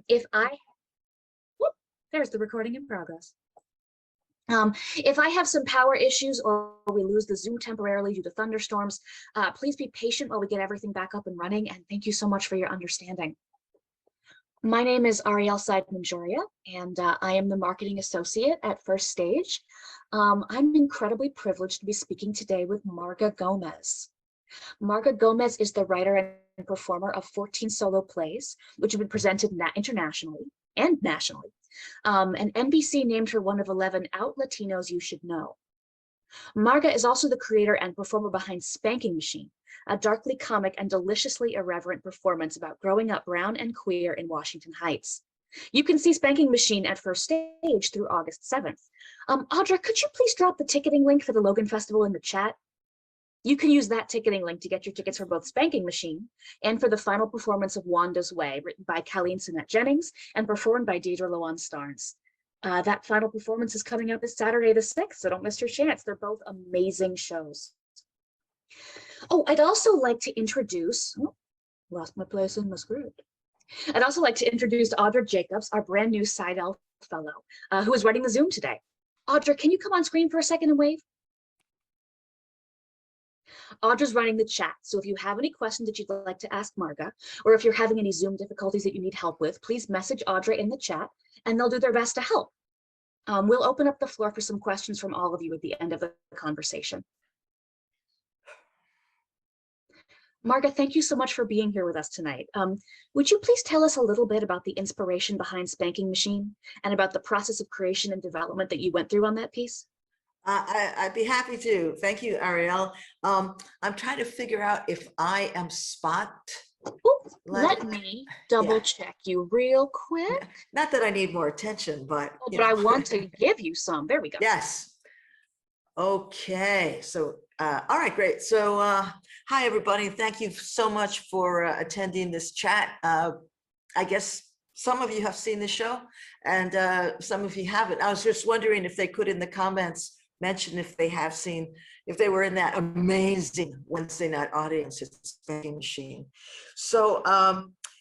If I, whoop, there's the recording in progress. If I have some power issues or we lose the Zoom temporarily due to thunderstorms, please be patient while we get everything back up and running, and thank you so much for your understanding. My name is Ariel Seidman-Joria, and I am the marketing associate at First Stage. I'm incredibly privileged to be speaking today with Marga Gomez. Marga Gomez is the writer and performer of 14 solo plays, which have been presented internationally and nationally. And NBC named her one of 11 Out Latinos You Should Know. Marga is also the creator and performer behind Spanking Machine, a darkly comic and deliciously irreverent performance about growing up brown and queer in Washington Heights. You can see Spanking Machine at First Stage through August 7th. Audra, could you please drop the ticketing link for the Logan Festival in the chat? You can use that ticketing link to get your tickets for both Spanking Machine and for the final performance of Wanda's Way, written by Colleen Sinnette Jennings and performed by Deidre Lowan Starnes. That final performance is coming up this Saturday the 6th, so don't miss your chance. They're both amazing shows. Oh, I'd also like to introduce, lost my place in the script. I'd also like to introduce Audra Jacobs, our brand new Side Elf fellow, who is running the Zoom today. Audra, can you come on screen for a second and wave? Audra's running the chat, so if you have any questions that you'd like to ask Marga, or if you're having any Zoom difficulties that you need help with, please message Audra in the chat, and they'll do their best to help. We'll open up the floor for some questions from all of you at the end of the conversation. Marga, thank you so much for being here with us tonight. Would you please tell us a little bit about the inspiration behind Spanking Machine and about the process of creation and development that you went through on that piece? I'd be happy to. Thank you, Ariel. I'm trying to figure out if I am spot. Let me double check you real quick. Not that I need more attention, but I want to give you some. There we go. Yes. Okay. So, all right, great. So, hi everybody. Thank you so much for attending this chat. I guess some of you have seen the show, and some of you haven't. I was just wondering if they could in the comments mention if they have seen, if they were in that amazing Wednesday night audience at Spanking Machine. So,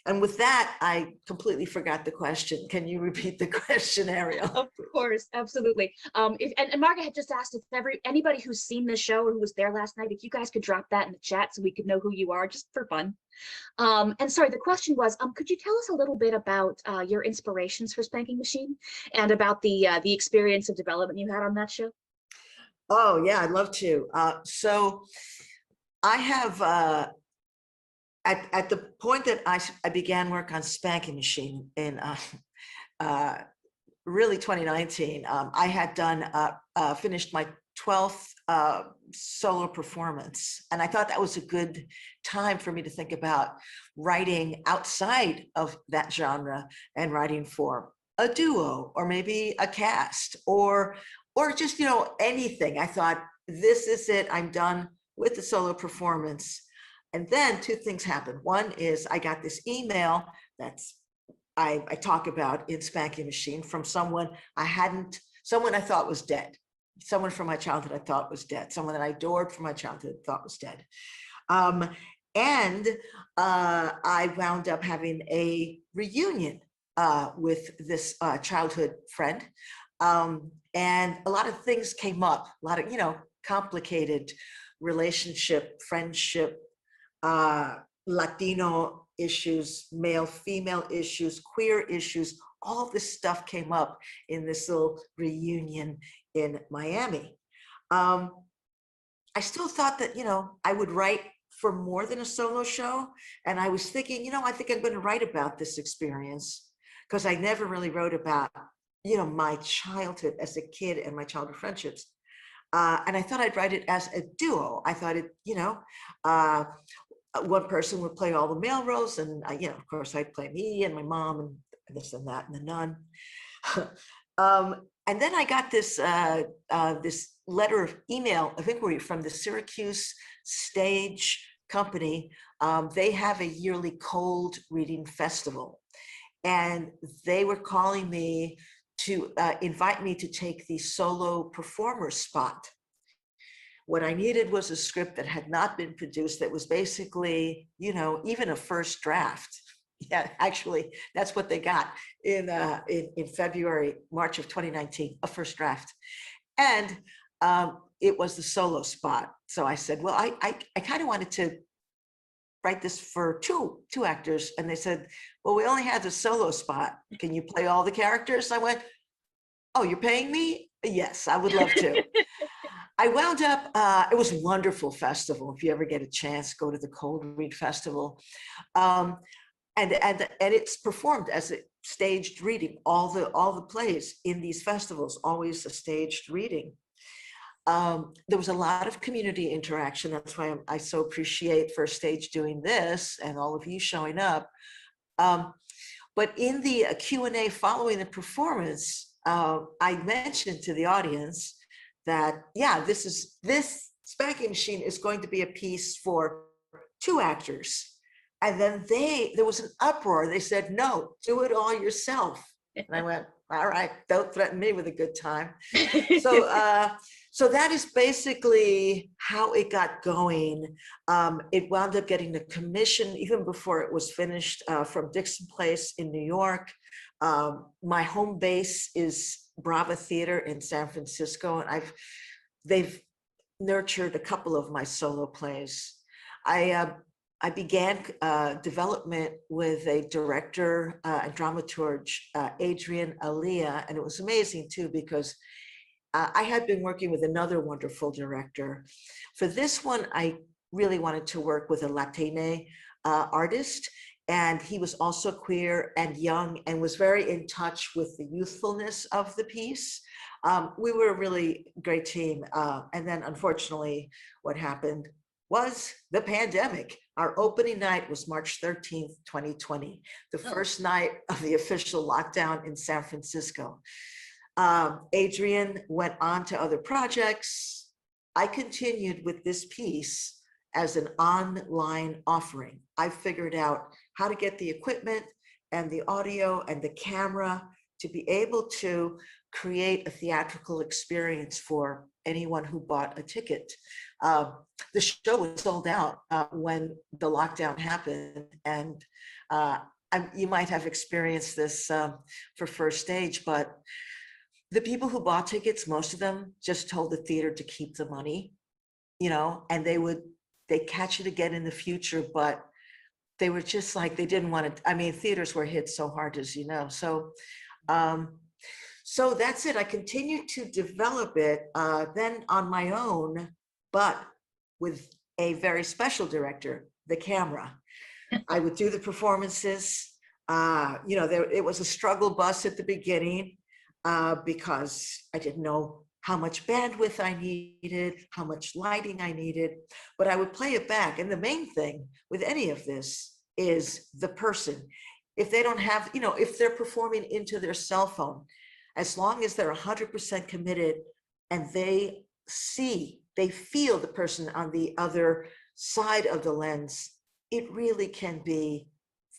and with that, I completely forgot the question. Can you repeat the question, Ariel? Of course, absolutely. And Marga had just asked if anybody who's seen the show or who was there last night, if you guys could drop that in the chat so we could know who you are, just for fun. And sorry, the question was, could you tell us a little bit about your inspirations for Spanking Machine and about the experience of development you had on that show? Oh yeah, I'd love to. So I have, at the point that I began work on Spanking Machine in really 2019, I had done, finished my 12th solo performance. And I thought that was a good time for me to think about writing outside of that genre and writing for a duo or maybe a cast or just, anything. I thought, this is it. I'm done with the solo performance. And then two things happened. One is I got this email that's I talk about in Spanking Machine from someone I thought was dead. Someone from my childhood I thought was dead. Someone that I adored from my childhood thought was dead. And I wound up having a reunion with this childhood friend. And a lot of things came up, a lot of, complicated relationship, friendship, Latino issues, male, female issues, queer issues, all this stuff came up in this little reunion in Miami. I still thought that, I would write for more than a solo show. And I was thinking, I think I'm going to write about this experience because I never really wrote about my childhood as a kid and my childhood friendships. And I thought I'd write it as a duo. I thought it, one person would play all the male roles and, of course I'd play me and my mom and this and that and the nun. And then I got this, this letter of email of inquiry from the Syracuse Stage Company. They have a yearly cold reading festival. And they were calling me to invite me to take the solo performer spot. What I needed was a script that had not been produced, that was basically, even a first draft. Yeah, actually, that's what they got in February, March of 2019, a first draft. And it was the solo spot. So I said, well, I kind of wanted to write this for two actors. And they said, well, we only have the solo spot. Can you play all the characters? I went, oh, you're paying me? Yes, I would love to. I wound up, it was a wonderful festival. If you ever get a chance, go to the Cold Read Festival. And it's performed as a staged reading. All the plays in these festivals, always a staged reading. There was a lot of community interaction. That's why I so appreciate First Stage doing this and all of you showing up. But in the Q&A following the performance, I mentioned to the audience that, yeah, this Spanking Machine is going to be a piece for two actors. And then there was an uproar. They said, no, do it all yourself. And I went, all right, don't threaten me with a good time. So that is basically how it got going. It wound up getting the commission even before it was finished from Dixon Place in New York. My home base is Brava Theater in San Francisco, and they've nurtured a couple of my solo plays. I began development with a director and dramaturge, Adrian Aliyah, and it was amazing too because I had been working with another wonderful director. For this one, I really wanted to work with a Latina artist, and he was also queer and young and was very in touch with the youthfulness of the piece. We were a really great team. And then unfortunately, what happened was the pandemic. Our opening night was March 13th, 2020, the first night of the official lockdown in San Francisco. Adrian went on to other projects. I continued with this piece as an online offering. I figured out how to get the equipment and the audio and the camera to be able to create a theatrical experience for anyone who bought a ticket. The show was sold out when the lockdown happened, and you might have experienced this for First Stage, but the people who bought tickets, most of them just told the theater to keep the money, and they'd catch it again in the future, but they were just like, they didn't want to, I mean, theaters were hit so hard, as you know. So that's it. I continued to develop it then on my own, but with a very special director, the camera. I would do the performances. It was a struggle bus at the beginning because I didn't know how much bandwidth I needed, how much lighting I needed, but I would play it back. And the main thing with any of this is the person. If they don't have, if they're performing into their cell phone, as long as they're 100% committed and they feel the person on the other side of the lens, it really can be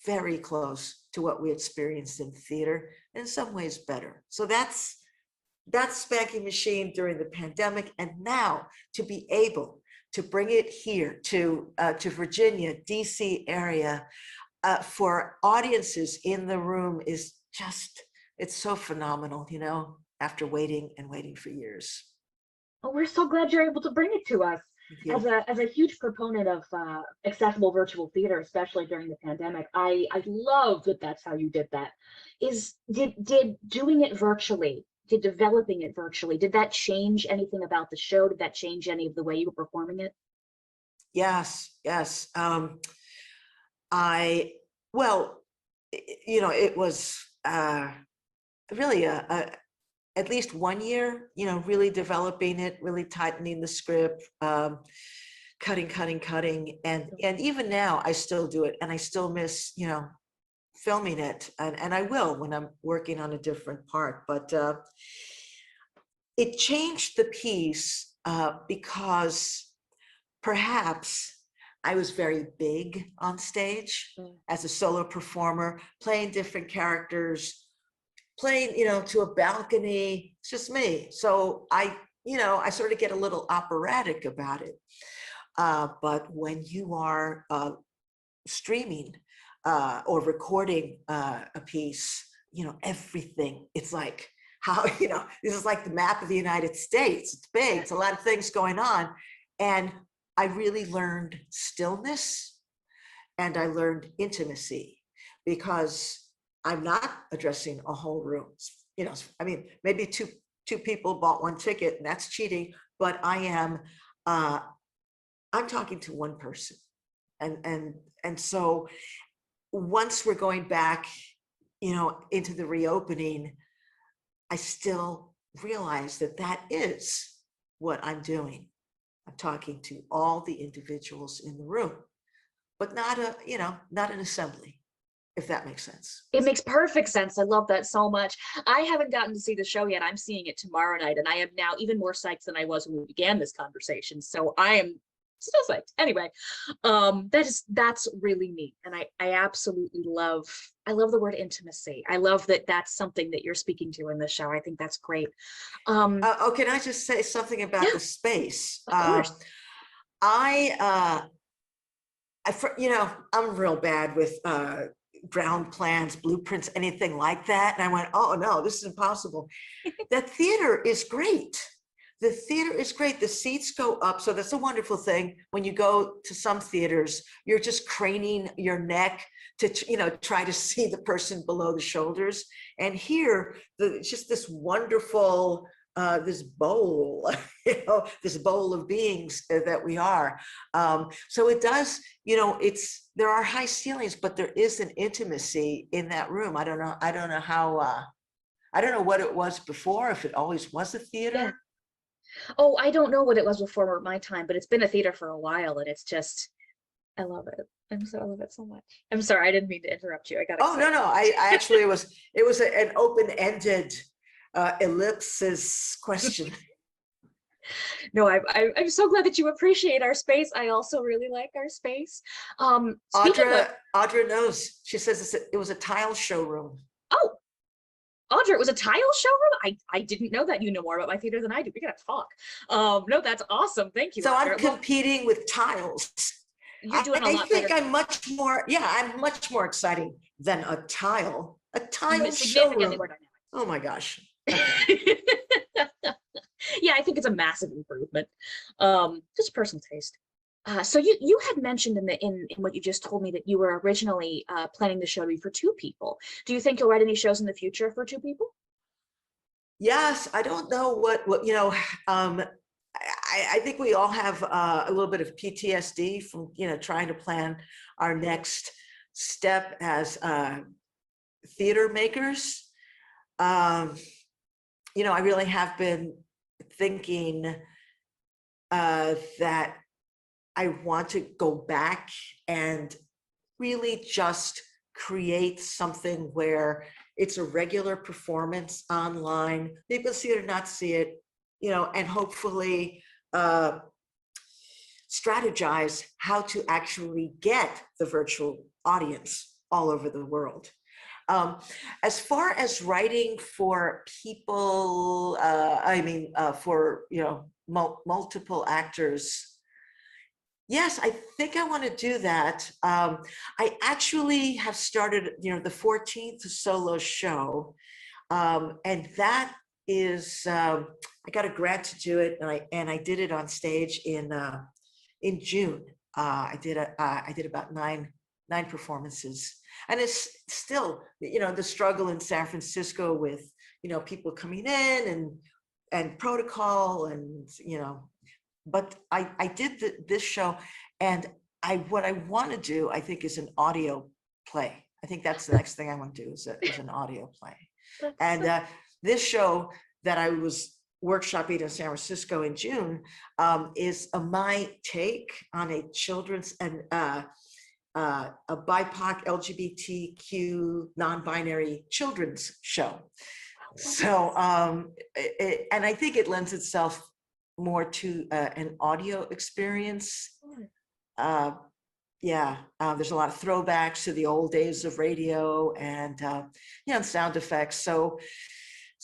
very close to what we experienced in theater, in some ways better. So that's Spanking Machine during the pandemic. And now to be able to bring it here to Virginia, DC area, for audiences in the room is just, it's so phenomenal, after waiting and waiting for years. Oh, we're so glad you're able to bring it to us. As a huge proponent of accessible virtual theater, especially during the pandemic, I love that that's how you did that. Did doing it virtually, did developing it virtually, did that change anything about the show? Did that change any of the way you were performing it? Yes. It was really at least 1 year, really developing it, really tightening the script, cutting. And even now I still do it, and I still miss, filming it. And I will when I'm working on a different part, but it changed the piece because perhaps I was very big on stage as a solo performer, playing different characters, playing, to a balcony. It's just me. So I sort of get a little operatic about it. But when you are streaming, or recording a piece, everything. It's like how, this is like the map of the United States. It's big. It's a lot of things going on. And I really learned stillness and I learned intimacy because I'm not addressing a whole room. I mean, maybe two people bought one ticket and that's cheating, but I'm talking to one person. And so once we're going back, into the reopening, I still realize that is what I'm doing. I'm talking to all the individuals in the room, but not an assembly, if that makes sense. It makes perfect sense. I love that so much. I haven't gotten to see the show yet. I'm seeing it tomorrow night, and I am now even more psyched than I was when we began this conversation. So I am still psyched. Anyway, that's really neat, and I absolutely love. I love the word intimacy. I love that that's something that you're speaking to in the show. I think that's great. Can I just say something about the space? Of course. I'm real bad with ground plans, blueprints, anything like that. And I went, oh no, this is impossible. The theater is great. The theater is great. The seats go up. So that's a wonderful thing. When you go to some theaters, you're just craning your neck to, try to see the person below the shoulders. And here, just this wonderful, this bowl, this bowl of beings that we are. So it does, there are high ceilings, but there is an intimacy in that room. I don't know how, I don't know what it was before, if it always was a theater. Yeah. Oh, I don't know what it was before my time, but it's been a theater for a while, and it's just, I love it. I love it so much. I'm sorry, I didn't mean to interrupt you. I got excited. No. I actually, it was an open-ended ellipsis question. No, I'm so glad that you appreciate our space. I also really like our space. Audra knows. She says it was a tile showroom. Oh, Audra, it was a tile showroom? I didn't know that. You know more about my theater than I do. We gotta talk. No, that's awesome. Thank you. So Audra. I'm competing with tiles. You're doing a lot I think better. I'm much more exciting than a tile. A tile Significantly showroom. more dynamic. Oh my gosh. Okay. Yeah, I think it's a massive improvement. Just personal taste. So you had mentioned in what you just told me that you were originally planning the show to be for two people. Do you think you'll write any shows in the future for two people? Yes, I don't know what I think we all have a little bit of PTSD from trying to plan our next step as theater makers. I really have been thinking that I want to go back and really just create something where it's a regular performance online. People see it or not see it, and hopefully strategize how to actually get the virtual audience all over the world. As far as writing for people, for multiple actors, yes, I think I want to do that. I actually have started, the 14th solo show, and that is I got a grant to do it, and I did it on stage in June. I did about nine performances, and it's still the struggle in San Francisco with people coming in and protocol and but I did this show, and what I want to do, I think, is an audio play. I think that's the next thing I want to do is an audio play. And this show that I was workshopping in San Francisco in June is my take on a children's and a BIPOC LGBTQ non-binary children's show. So and I think it lends itself more to an audio experience. There's a lot of throwbacks to the old days of radio and sound effects. So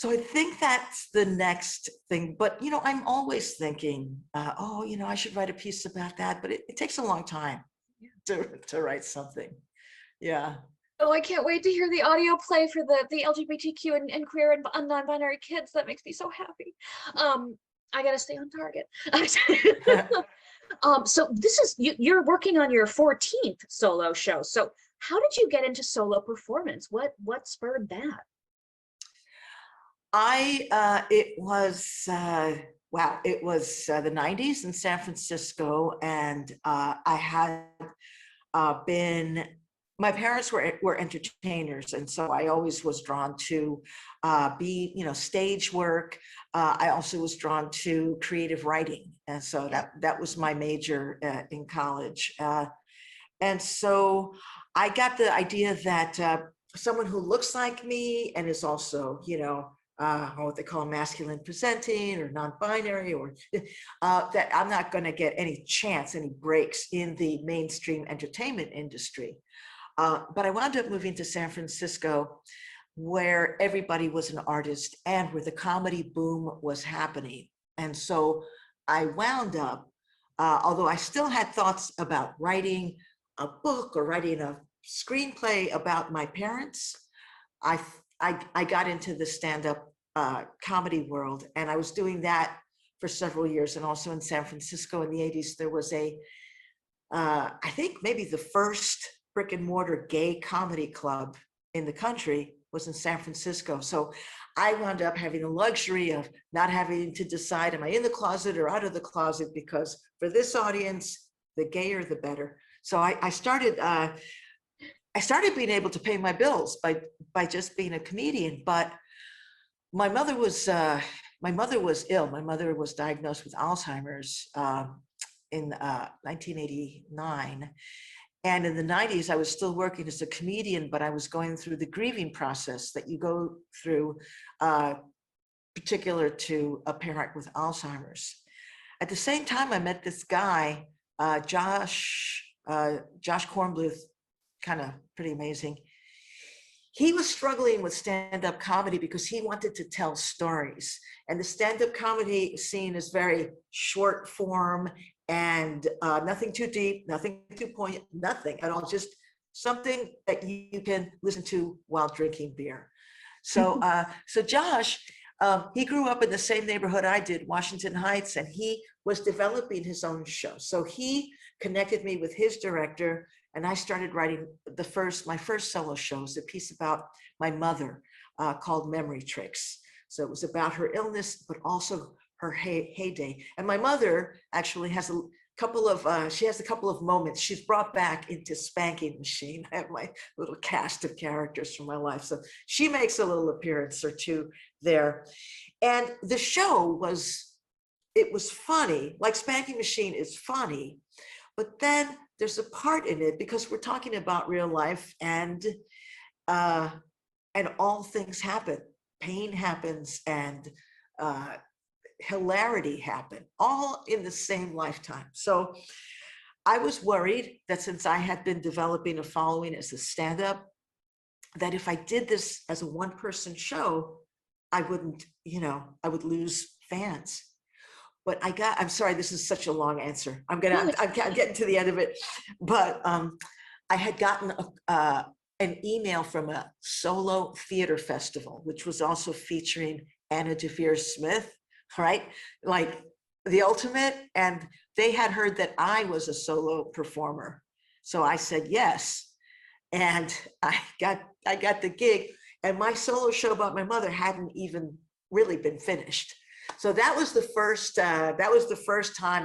I think that's the next thing. But I'm always thinking, I should write a piece about that. But it takes a long time to write something. Yeah. Oh, I can't wait to hear the audio play for the LGBTQ and queer and non-binary kids. That makes me so happy. I gotta stay on target. So this is you're working on your 14th solo show. So how did you get into solo performance? What spurred that? It was, wow, it was the 90s in San Francisco. And I had been, my parents were entertainers. And so I always was drawn to be, stage work. I also was drawn to creative writing. And so that was my major in college. And so I got the idea that someone who looks like me and is also, what they call masculine presenting or non-binary, or that I'm not going to get any breaks in the mainstream entertainment industry. But I wound up moving to San Francisco, where everybody was an artist and where the comedy boom was happening. And so I wound up, although I still had thoughts about writing a book or writing a screenplay about my parents, I got into the stand-up comedy world, and I was doing that for several years. And also in San Francisco in the 80s, there was I think maybe the first brick and mortar gay comedy club in the country was in San Francisco. So I wound up having the luxury of not having to decide, am I in the closet or out of the closet? Because for this audience, the gayer, the better. So I started being able to pay my bills by just being a comedian. But my mother was ill. My mother was diagnosed with Alzheimer's in 1989. And in the 90s, I was still working as a comedian, but I was going through the grieving process that you go through, particular to a parent with Alzheimer's. At the same time, I met this guy, Josh Kornbluth, kind of pretty amazing. He was struggling with stand-up comedy because he wanted to tell stories. And the stand-up comedy scene is very short form and nothing too deep, nothing too poignant, nothing at all, just something that you can listen to while drinking beer. So, so Josh, he grew up in the same neighborhood I did, Washington Heights, and he was developing his own show. So he connected me with his director, and I started writing my first solo show was a piece about my mother called Memory Tricks. So it was about her illness, but also her heyday. And my mother actually has a couple of moments she's brought back into Spanking Machine. I have my little cast of characters from my life. So she makes a little appearance or two there. And the show was funny, like Spanking Machine is funny, but then there's a part in it because we're talking about real life, and all things happen. Pain happens and hilarity happen, all in the same lifetime. So I was worried that since I had been developing a following as a stand-up, that if I did this as a one-person show, I would lose fans. But I'm sorry, this is such a long answer. I'm getting to the end of it. But I had gotten an email from a solo theater festival, which was also featuring Anna Deavere Smith, right? Like the ultimate. And they had heard that I was a solo performer. So I said yes. And I got the gig. And my solo show about my mother hadn't even really been finished. So that was the first time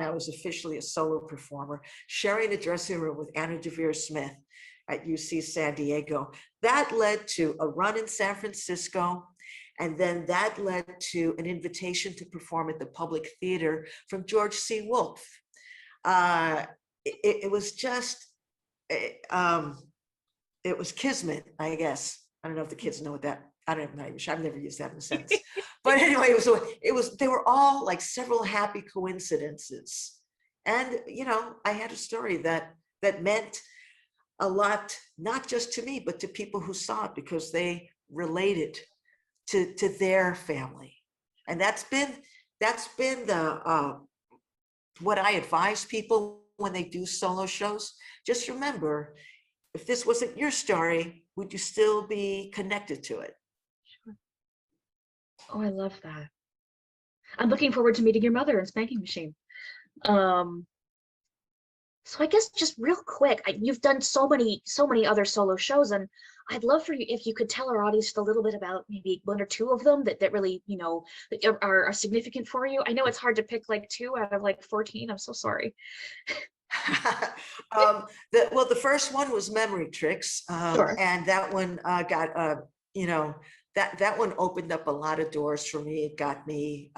I was officially a solo performer, sharing a dressing room with Anna Deavere Smith at UC San Diego. That led to a run in San Francisco, and then that led to an invitation to perform at the Public Theater from George C. Wolfe. It was just, it was kismet, I guess. I don't know if the kids know what that. I'm not even sure. I've never used that in a sentence. But anyway, they were all like several happy coincidences. And, I had a story that meant a lot, not just to me, but to people who saw it because they related to their family. And that's been the, what I advise people when they do solo shows. Just remember, if this wasn't your story, would you still be connected to it? Oh, I love that. I'm looking forward to meeting your mother in Spanking Machine. Um, so I guess just real quick, you've done so many other solo shows, and I'd love for you if you could tell our audience just a little bit about maybe one or two of them that really, that are significant for you. I know it's hard to pick like 2 out of like 14. I'm so sorry. The first one was Memory Tricks, Sure. and that one got that one opened up a lot of doors for me. It got me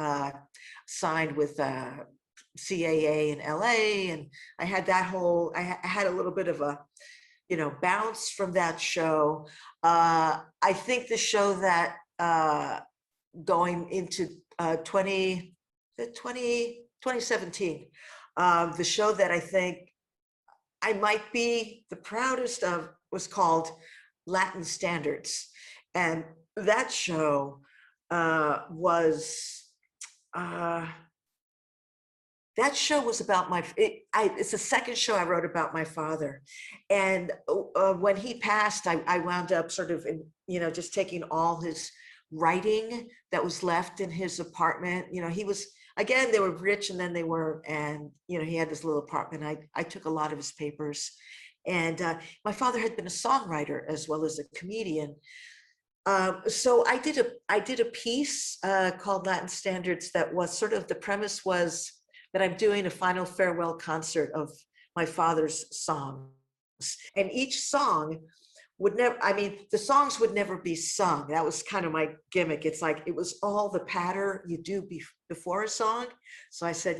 signed with CAA in LA, and I had that whole. I had a little bit of a bounce from that show. I think the show that going into 2017. The show that I think I might be the proudest of was called Latin Standards. And that show was about it's the second show I wrote about my father. And when he passed, I wound up sort of, just taking all his writing that was left in his apartment. He was, again, they were rich and then they weren't. And, he had this little apartment. I took a lot of his papers. And my father had been a songwriter as well as a comedian. So I did a piece called Latin Standards that was sort of, the premise was that I'm doing a final farewell concert of my father's songs. And each song would never, the songs would never be sung. That was kind of my gimmick. It's like, it was all the patter you do before a song. So I said,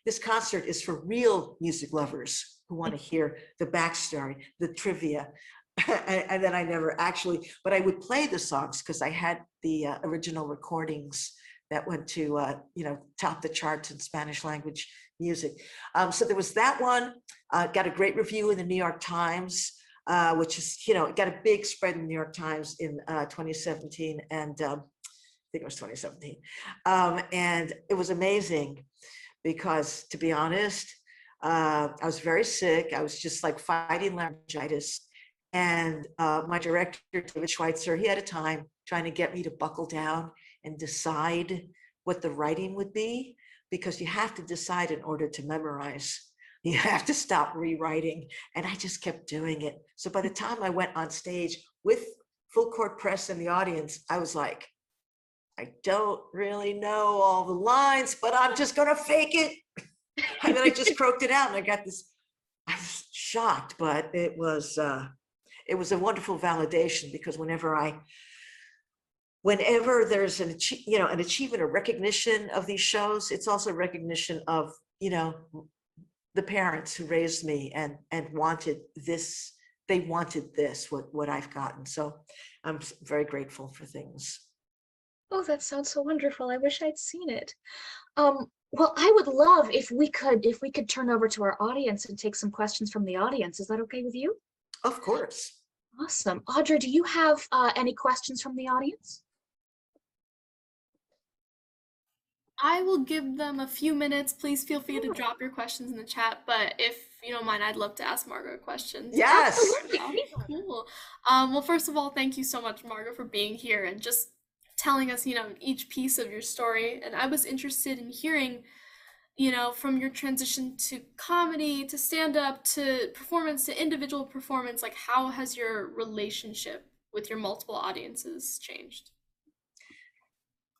this concert is for real music lovers who want to hear the backstory, the trivia. And then I never actually, but I would play the songs because I had the original recordings that went to, top the charts in Spanish language music. So there was that one, got a great review in the New York Times. Which is, it got a big spread in the New York Times in 2017. And I think it was 2017. And it was amazing because, to be honest, I was very sick. I was just like fighting laryngitis. And my director, David Schweitzer, he had a time trying to get me to buckle down and decide what the writing would be, because you have to decide in order to memorize. You have to stop rewriting. And I just kept doing it. So by the time I went on stage with full court press in the audience, I was like, I don't really know all the lines, but I'm just going to fake it. And then I just croaked it out and I got this, I was shocked, but it was a wonderful validation, because whenever there's an achievement or recognition of these shows, it's also recognition of, the parents who raised me and wanted this, they wanted this, what I've gotten. So I'm very grateful for things. Oh, that sounds so wonderful. I wish I'd seen it. Well, I would love if we could turn over to our audience and take some questions from the audience. Is that okay with you? Of course. Awesome. Audrey, do you have any questions from the audience? I will give them a few minutes. Please feel free to drop your questions in the chat, but if you don't mind, I'd love to ask Marga a question. Yes. Absolutely. Cool. Well, first of all, thank you so much, Marga, for being here and just telling us, each piece of your story. And I was interested in hearing, from your transition to comedy, to stand-up, to performance, to individual performance, like how has your relationship with your multiple audiences changed?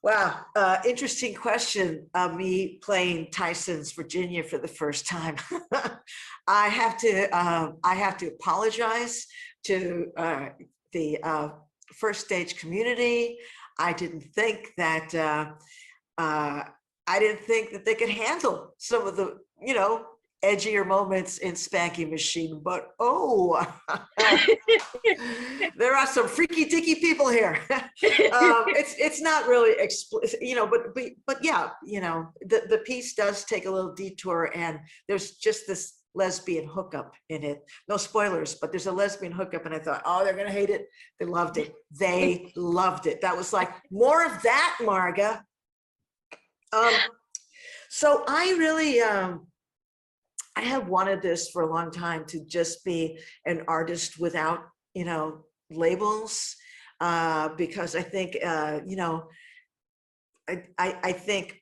Wow, interesting question. Me playing Tyson's Virginia for the first time. I have to apologize to the first stage community. I didn't think that they could handle some of the edgier moments in Spanking Machine, but there are some freaky dicky people here. It's not really explicit, but yeah, the piece does take a little detour, and there's just this lesbian hookup in it. No spoilers, but there's a lesbian hookup, and I thought, oh, they're gonna hate it. They loved it. They loved it. That was like, more of that, Marga. So I really, I have wanted this for a long time, to just be an artist without, labels, because I think, I think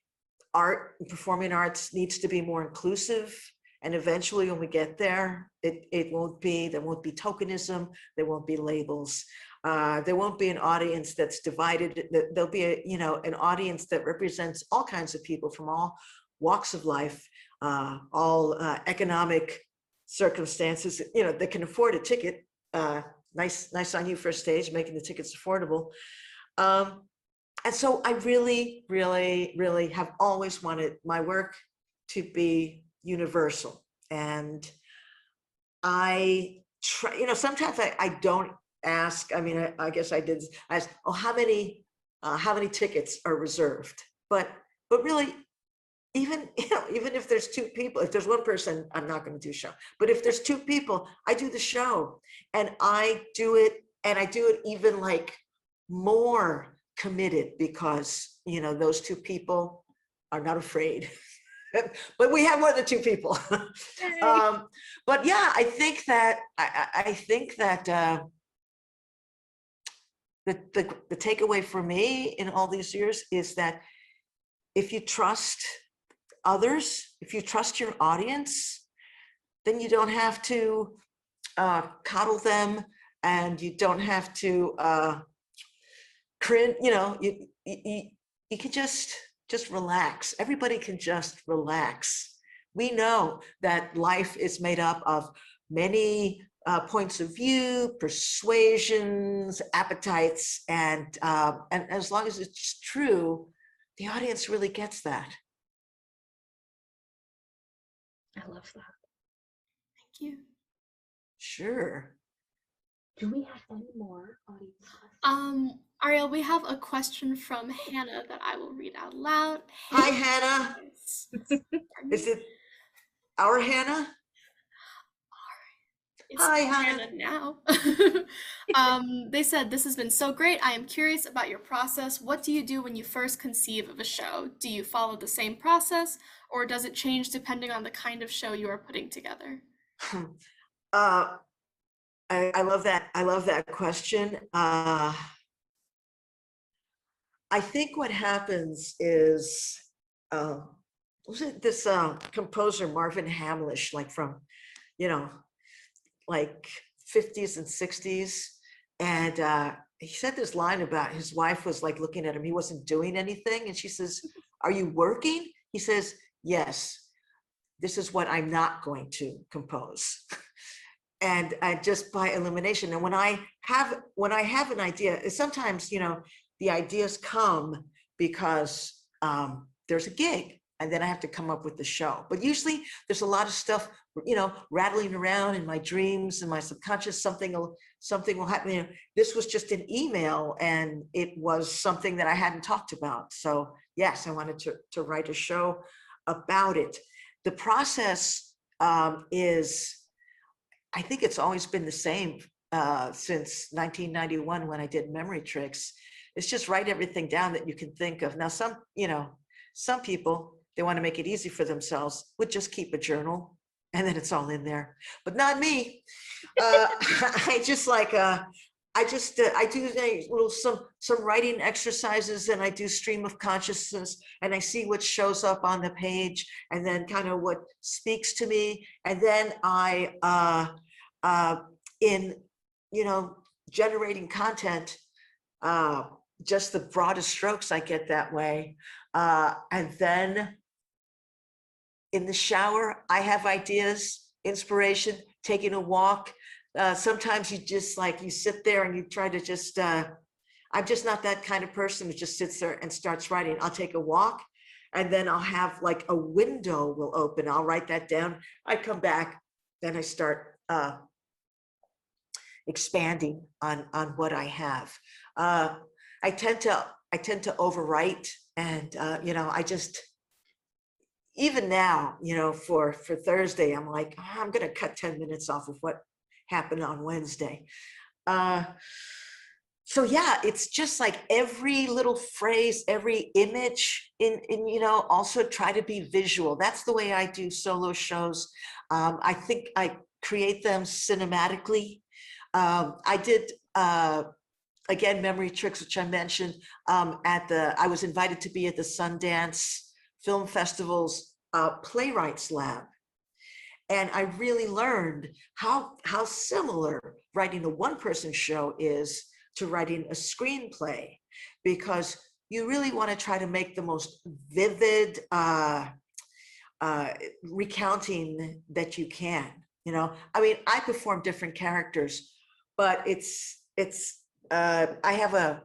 performing arts needs to be more inclusive. And eventually when we get there, there won't be tokenism, there won't be labels. There won't be an audience that's divided. There'll be an audience that represents all kinds of people from all walks of life, all economic circumstances, that can afford a ticket. Nice on you for a stage, making the tickets affordable. And so I really, really, really have always wanted my work to be universal. And I try, sometimes I don't ask. I mean, I guess I did ask, oh, how many tickets are reserved? But really, even if there's two people, if there's one person, I'm not going to do a show. But if there's two people, I do the show, and I do it even like more committed, because those two people are not afraid. But we have more than two people. But yeah, I think that the takeaway for me in all these years is that if you trust others, if you trust your audience, then you don't have to coddle them, and you don't have to cringe. You can just relax. Everybody can just relax. We know that life is made up of many points of view, persuasions, appetites, and as long as it's true, the audience really gets that. I love that. Thank you. Sure. Do we have any more audience questions? Ariel, we have a question from Hannah that I will read out loud. Hi, Hannah. Is it our Hannah? It's Hi, Hannah now. They said, this has been so great. I am curious about your process. What do you do when you first conceive of a show? Do you follow the same process, or does it change depending on the kind of show you are putting together? I love that. I love that question. I think what happens is, was it this composer Marvin Hamlish, like from, like 50s and 60s, and he said this line about his wife was like looking at him. He wasn't doing anything, and she says, "Are you working?" He says, "Yes. This is what I'm not going to compose." And just by elimination. And when I have an idea, sometimes the ideas come because there's a gig, and then I have to come up with the show. But usually there's a lot of stuff rattling around in my dreams and my subconscious. Something will happen. This was just an email, and it was something that I hadn't talked about. So yes, I wanted to write a show about it. The process is, I think it's always been the same since 1991 when I did Memory Tricks. It's just write everything down that you can think of. Now, some people, they want to make it easy for themselves, would just keep a journal, and then it's all in there. But not me. I just like I do little some writing exercises, and I do stream of consciousness, and I see what shows up on the page, and then kind of what speaks to me, and then I in generating content, just the broadest strokes I get that way, and then in the shower I have ideas, inspiration, taking a walk. Sometimes you just you sit there and you try to just, I'm just not that kind of person who just sits there and starts writing. I'll take a walk, and then I'll have like a window will open. I'll write that down. I come back, then I start expanding on what I have. I tend to overwrite, and I just, even now, for Thursday, I'm like, oh, I'm gonna cut 10 minutes off of what happened on Wednesday. so yeah, it's just like every little phrase, every image in also try to be visual. That's the way I do solo shows. I think I create them cinematically. I did, again, Memory Tricks, which I mentioned, I was invited to be at the Sundance Film Festival's Playwrights Lab. And I really learned how similar writing a one-person show is to writing a screenplay, because you really want to try to make the most vivid recounting that you can. I mean, I perform different characters, but I have a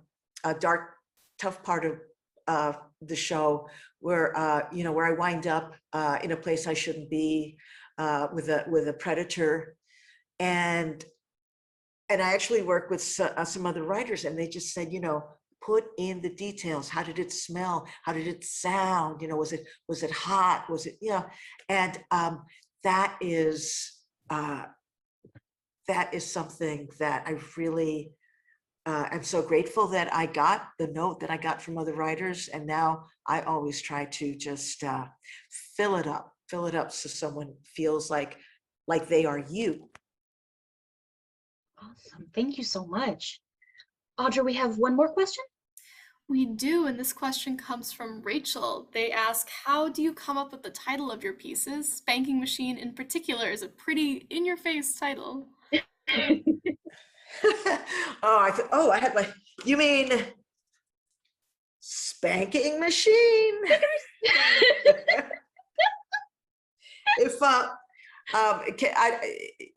dark, tough part of the show where where I wind up in a place I shouldn't be, with a predator, and I actually work with some other writers, and they just said, put in the details. How did it smell? How did it sound? Was it hot? Was it, and that is something that I really I'm so grateful that I got the note that I got from other writers, and now I always try to just fill it up so someone feels like they are you. Awesome. Thank you so much. Audra, we have one more question. We do, and this question comes from Rachel. They ask, how do you come up with the title of your pieces? Spanking Machine in particular is a pretty in-your-face title. I had you mean Spanking Machine? If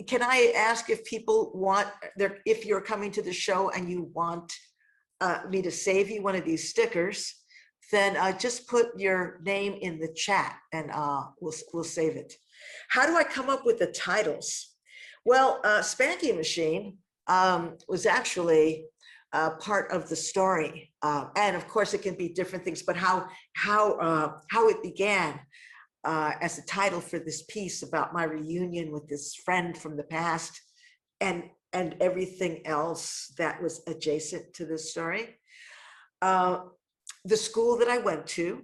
can I ask if people want if you're coming to the show and you want me to save you one of these stickers, then just put your name in the chat and we'll save it. How do I come up with the titles? Well, Spanking Machine was actually part of the story, and of course it can be different things. But how it began as a title for this piece about my reunion with this friend from the past, and everything else that was adjacent to this story. The school that I went to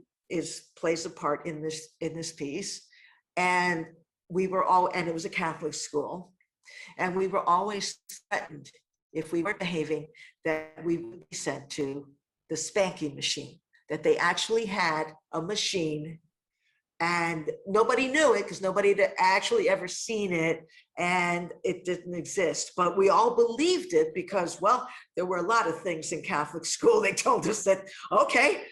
plays a part in this piece, and it was a Catholic school, and we were always threatened if we weren't behaving that we would be sent to the spanking machine, that they actually had a machine. And nobody knew it because nobody had actually ever seen it, and it didn't exist. But we all believed it because, well, there were a lot of things in Catholic school. They told us that, okay.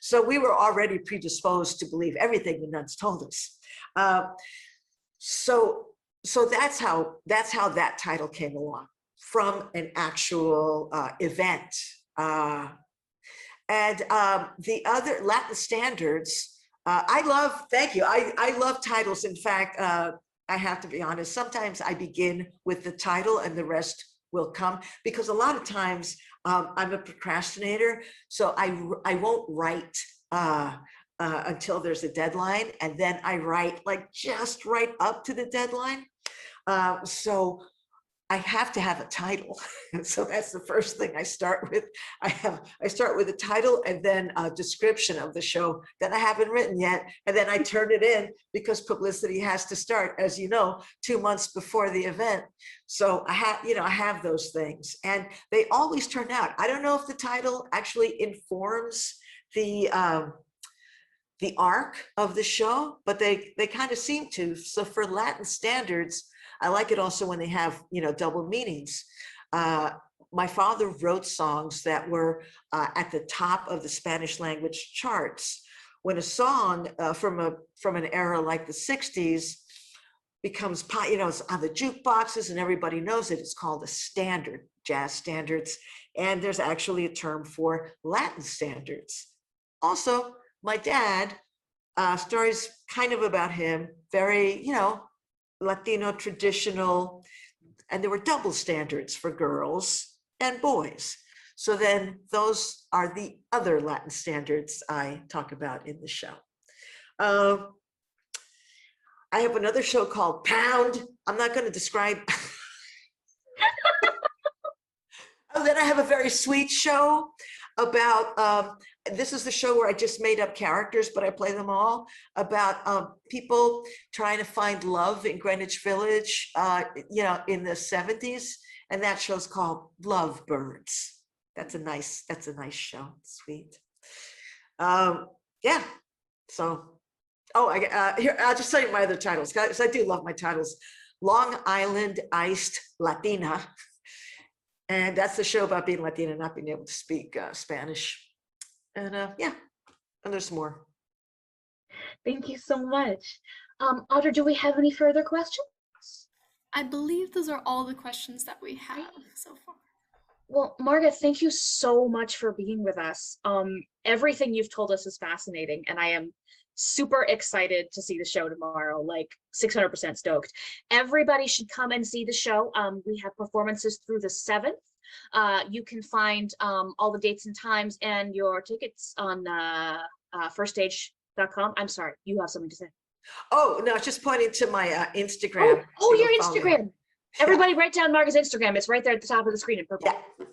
So we were already predisposed to believe everything the nuns told us. So that's how that title came along, from an actual event. And the other Latin standards, thank you. I love titles. In fact, I have to be honest, sometimes I begin with the title and the rest will come, because a lot of times I'm a procrastinator. So I won't write until there's a deadline. And then I write just right up to the deadline. So I have to have a title. So that's the first thing I start with. I start with a title and then a description of the show that I haven't written yet. And then I turn it in because publicity has to start, as you know, 2 months before the event. So I have those things, and they always turn out. I don't know if the title actually informs the arc of the show, but they kind of seem to. So for Latin standards, I like it also when they have, double meanings. My father wrote songs that were at the top of the Spanish language charts. When a song from an era like the 60s becomes, it's on the jukeboxes and everybody knows it, it's called a standard, jazz standards. And there's actually a term for Latin standards. Also, my dad, stories kind of about him, very, Latino traditional, and there were double standards for girls and boys. So then those are the other Latin standards I talk about in the show. I have another show called Pound. I'm not going to describe. Oh, then I have a very sweet show about, this is the show where I just made up characters, but I play them all, about people trying to find love in Greenwich Village, in the 70s. And that show's called Lovebirds. That's a nice show. Sweet. Yeah. So, here, I'll just tell you my other titles, because I do love my titles. Long Island Iced Latina. And that's the show about being Latina, not being able to speak Spanish. And yeah, and there's more. Thank you so much. Audra, do we have any further questions? I believe those are all the questions that we have so far. Well, Marga, thank you so much for being with us. Everything you've told us is fascinating, and I am super excited to see the show tomorrow, like 600% stoked. Everybody should come and see the show. We have performances through the 7th. You can find all the dates and times and your tickets on firststage.com. I'm sorry, you have something to say. Oh, no, I was just pointing to my Instagram. Oh, So your go follow me. Instagram. Everybody write down Marga's Instagram. It's right there at the top of the screen in purple. Yeah.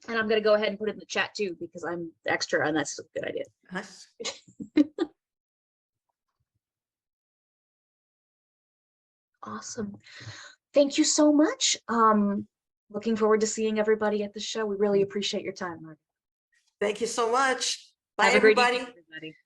And I'm going to go ahead and put it in the chat too, because I'm extra and that's a good idea. Nice. Awesome. Thank you so much. Looking forward to seeing everybody at the show. We really appreciate your time, Marga. Thank you so much. Bye, Have a great everybody. evening, everybody.